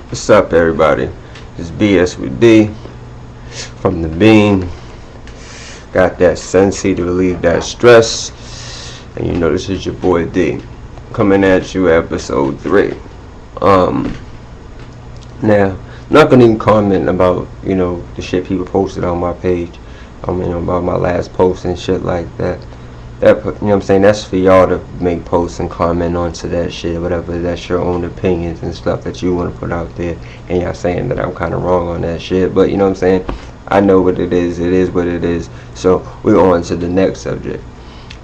What's up, everybody? It's BS with D from the Bean. Got that sensei to relieve that stress. And you know this is your boy D. Coming at you episode 3. Now, I'm not gonna even comment about, the shit people posted on my page. About my last post and shit like that. That's for y'all to make posts and comment onto that shit, whatever. That's your own opinions and stuff that you want to put out there. And y'all saying that I'm kind of wrong on that shit. But, I know what it is what it is. So, we're on to the next subject,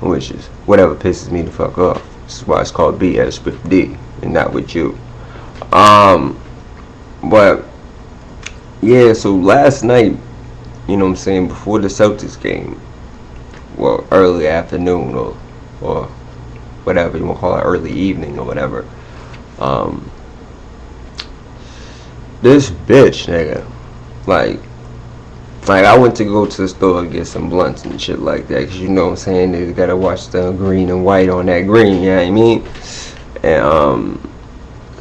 which is whatever pisses me the fuck off. This is why it's called BS with D and not with you. But, yeah, so last night, before the Celtics game, well, early afternoon or whatever you want to call it, early evening or whatever. This bitch, nigga, like I went to go to the store and get some blunts and shit like that, cause they gotta watch the green and white on that green, you know what I mean? And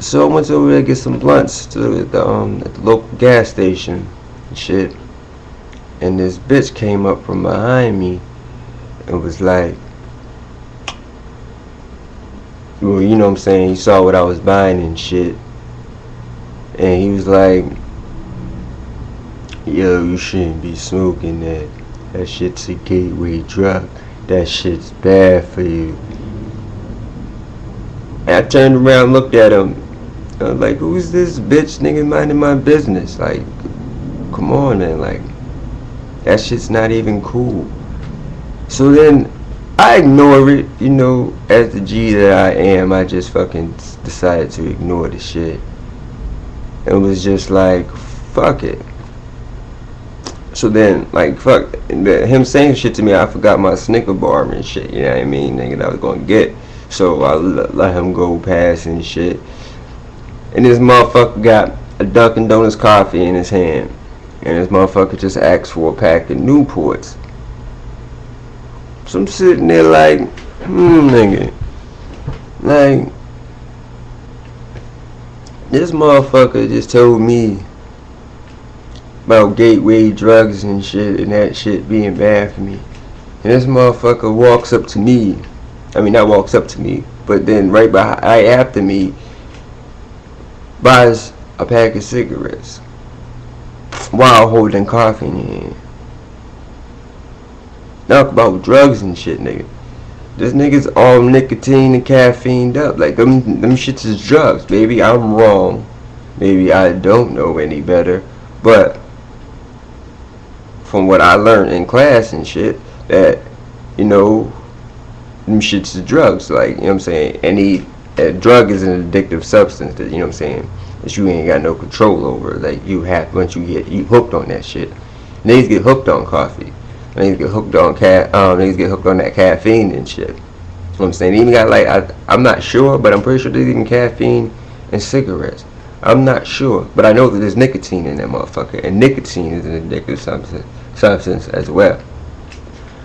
so I went over there to get some blunts at the local gas station and shit. And this bitch came up from behind me and was like, well, he saw what I was buying and shit. And he was like, yo, you shouldn't be smoking that. That shit's a gateway drug. That shit's bad for you. And I turned around and looked at him. I was like, who's this bitch nigga minding my business? Like, come on, man. Like, that shit's not even cool. So then I ignore it, as the G that I am. I just fucking decided to ignore the shit. It was just like, fuck it. So then, like, fuck him saying shit to me, I forgot my Snicker bar and shit, you know what I mean, nigga, that I was gonna get. So I let him go past and shit. And this motherfucker got a Dunkin' Donuts coffee in his hand. And this motherfucker just asked for a pack of Newports. So I'm sitting there like, nigga. Like, this motherfucker just told me about gateway drugs and shit and that shit being bad for me. And this motherfucker walks up to me. I mean, not walks up to me, but then right after me, buys a pack of cigarettes while holding coffee in your hand. Talk about drugs and shit, nigga. This nigga's all nicotine and caffeined up. Like, them shits is drugs, baby. I'm wrong. Maybe I don't know any better. But from what I learned in class and shit, that, them shits is drugs. Like, any drug is an addictive substance that, that you ain't got no control over. Like, you have, once you hooked on that shit. Niggas get hooked on coffee. Niggas get hooked on niggas get hooked on that caffeine and shit. You know what I'm saying? They even got I'm not sure, but I'm pretty sure there's even caffeine in cigarettes. I'm not sure, but I know that there's nicotine in that motherfucker, and nicotine is an addictive substance as well.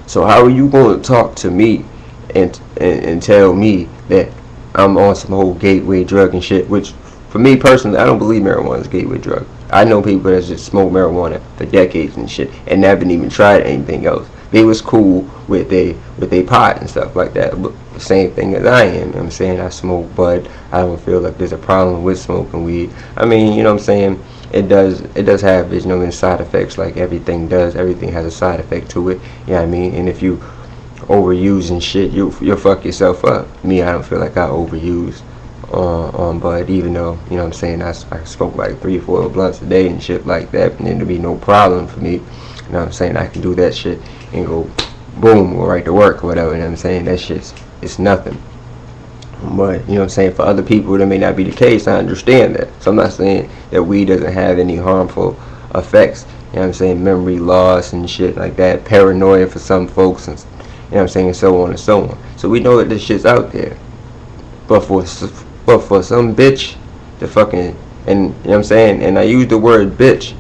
So how are you going to talk to me and tell me that I'm on some whole gateway drug and shit? Which, for me personally, I don't believe marijuana is a gateway drug. I know people that just smoke marijuana for decades and shit and never even tried anything else. They was cool with they pot and stuff like that. But the same thing as I am. You know what I'm saying? I smoke bud. I don't feel like there's a problem with smoking weed. I mean, you know what I'm saying? It does have its, side effects like everything does. Everything has a side effect to it. You know what I mean? And if you overuse and shit, you'll fuck yourself up. Me, I don't feel like I overuse on bud, even though, I smoke like 3 or 4 blunts a day and shit like that, and it'll be no problem for me. I can do that shit and go boom, go right to work or whatever. That shit's, it's nothing. But for other people that may not be the case, I understand that. So I'm not saying that weed doesn't have any harmful effects. Memory loss and shit like that, paranoia for some folks, and so on and so on. So we know that this shit's out there. But for some bitch to fucking, and and I use the word bitch,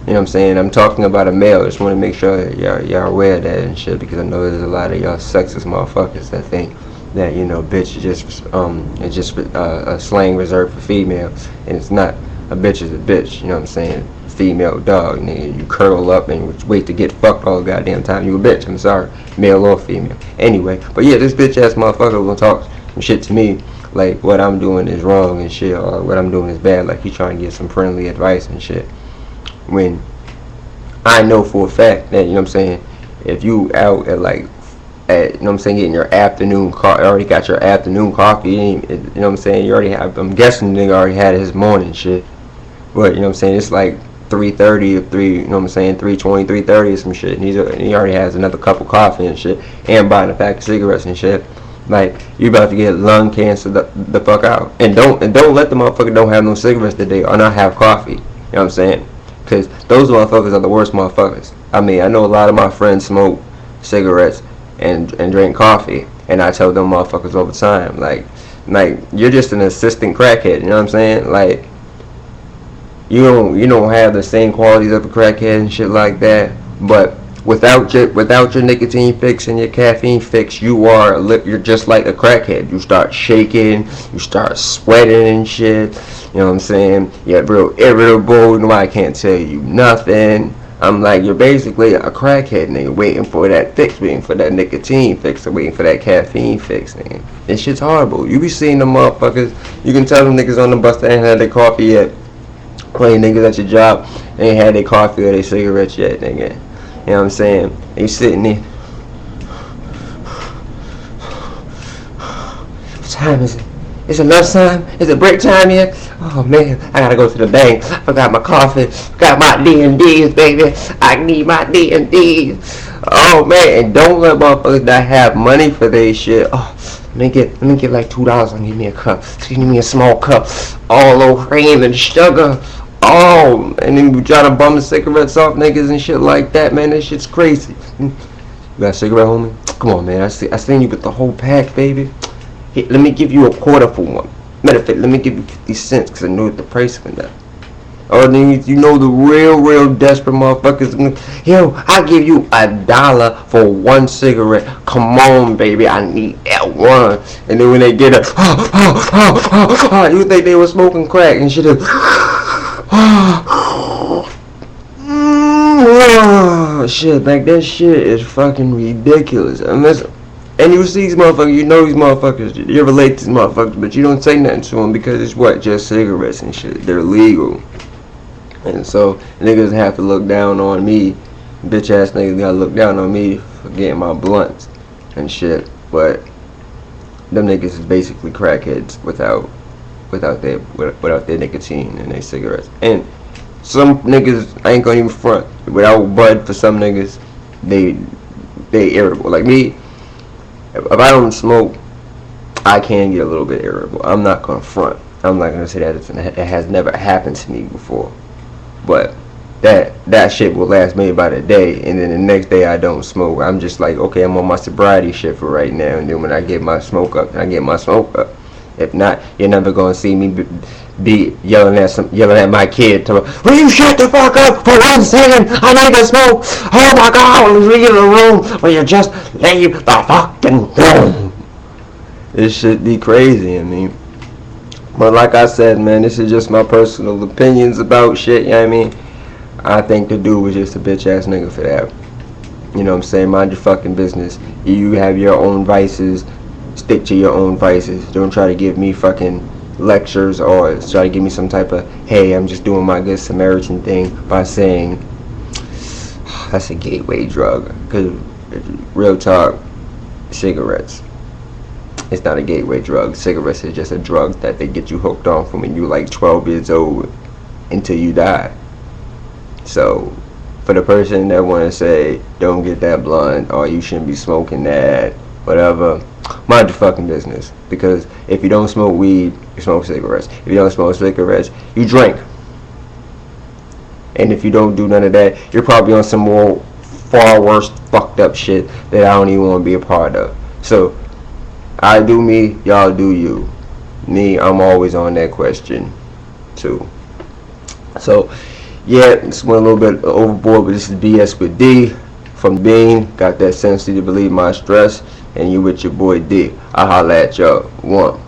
I'm talking about a male. I just want to make sure that y'all aware of that and shit, because I know there's a lot of y'all sexist motherfuckers that think that bitch is just a slang reserved for females, and it's not. A bitch is a bitch, you know what I'm saying? Female dog, nigga. You curl up and wait to get fucked all the goddamn time. You a bitch, I'm sorry. Male or female. Anyway, but yeah, this bitch ass motherfucker gonna talk some shit to me like what I'm doing is wrong and shit, or what I'm doing is bad, like he trying to get some friendly advice and shit. When I know for a fact that, you know what I'm saying, if you out at like, you know what I'm saying, getting your afternoon coffee, already got your afternoon coffee, you know what I'm saying, you already have, I'm guessing the nigga already had his morning shit. But, you know what I'm saying, it's like 3:30 or 3, you know what I'm saying, 3:20, 3:30 or some shit, and he already has another cup of coffee and shit, and buying a pack of cigarettes and shit. Like, you about to get lung cancer the fuck out. And don't let the motherfucker don't have no cigarettes today or not have coffee. You know what I'm saying? Because those motherfuckers are the worst motherfuckers. I mean, I know a lot of my friends smoke cigarettes and drink coffee, and I tell them motherfuckers all the time, like you're just an assistant crackhead. You know what I'm saying? Like, you don't have the same qualities of a crackhead and shit like that, but without your nicotine fix and your caffeine fix, you're just like a crackhead. You start shaking, you start sweating and shit. You know what I'm saying? You're real irritable. Nobody can't tell you nothing. I'm like, you're basically a crackhead, nigga, waiting for that fix, waiting for that nicotine fix, or waiting for that caffeine fix, nigga. This shit's horrible. You be seeing them motherfuckers. You can tell them niggas on the bus that ain't had their coffee yet. Playing niggas at your job, they ain't had their coffee or their cigarettes yet, nigga. You know what I'm saying? And you sitting there. What time is it? Is it lunchtime? Is it break time yet? Oh man, I gotta go to the bank. I forgot my coffee. Got my D&Ds, baby. I need my D&Ds. Oh man, and don't let motherfuckers not have money for their shit. Oh, let me get like $2 and give me a cup. Give me a small cup. All low cream and sugar. Oh, and then you try to bum the cigarettes off niggas and shit like that, man. That shit's crazy. You got a cigarette, homie? Come on, man. I seen you with the whole pack, baby. Here, let me give you a quarter for one. Matter of fact, let me give you 50 cents because I know what the price of that. Oh, then you know the real desperate motherfuckers. Yo, I'll give you $1 for one cigarette. Come on, baby, I need that one. And then when they get it, you think they were smoking crack and shit. Shit, like that shit is fucking ridiculous. And you see these motherfuckers, you know these motherfuckers, you relate to these motherfuckers, but you don't say nothing to them because it's what? Just cigarettes and shit. They're legal. And so, niggas have to look down on me. Bitch ass niggas gotta look down on me for getting my blunts and shit. But, them niggas is basically crackheads without their nicotine and their cigarettes. And some niggas, I ain't gonna even front, without bud for some niggas, they irritable. Like me, if I don't smoke, I can get a little bit irritable. I'm not gonna front. I'm not gonna say that it has never happened to me before. But that shit will last me about a day, and then the next day I don't smoke. I'm just like, okay, I'm on my sobriety shit for right now, and then when I get my smoke up, If not, you're never gonna see me be yelling at my kid. Will you shut the fuck up for 1 second? I need to smoke. Oh my God, leave the room. Will you just leave the fucking room? This shit be crazy. I mean, but like I said, man, this is just my personal opinions about shit. You know what I mean? I think the dude was just a bitch ass nigga for that. You know what I'm saying? Mind your fucking business. You have your own vices. Stick to your own vices. Don't try to give me fucking lectures or try to give me some type of, hey, I'm just doing my good Samaritan thing by saying that's a gateway drug. Because real talk, cigarettes, it's not a gateway drug. Cigarettes is just a drug that they get you hooked on from when you like 12 years old until you die. So for the person that want to say don't get that blunt or you shouldn't be smoking that, whatever, mind your fucking business. Because if you don't smoke weed, you smoke cigarettes. If you don't smoke cigarettes, you drink. And if you don't do none of that, you're probably on some more far worse fucked up shit that I don't even want to be a part of. So I do me, y'all do you. Me, I'm always on that question too. So yeah, this went a little bit overboard, but this is BS with D from Bean. Got that sense to believe my stress. And you with your boy D. I holla at y'all. One.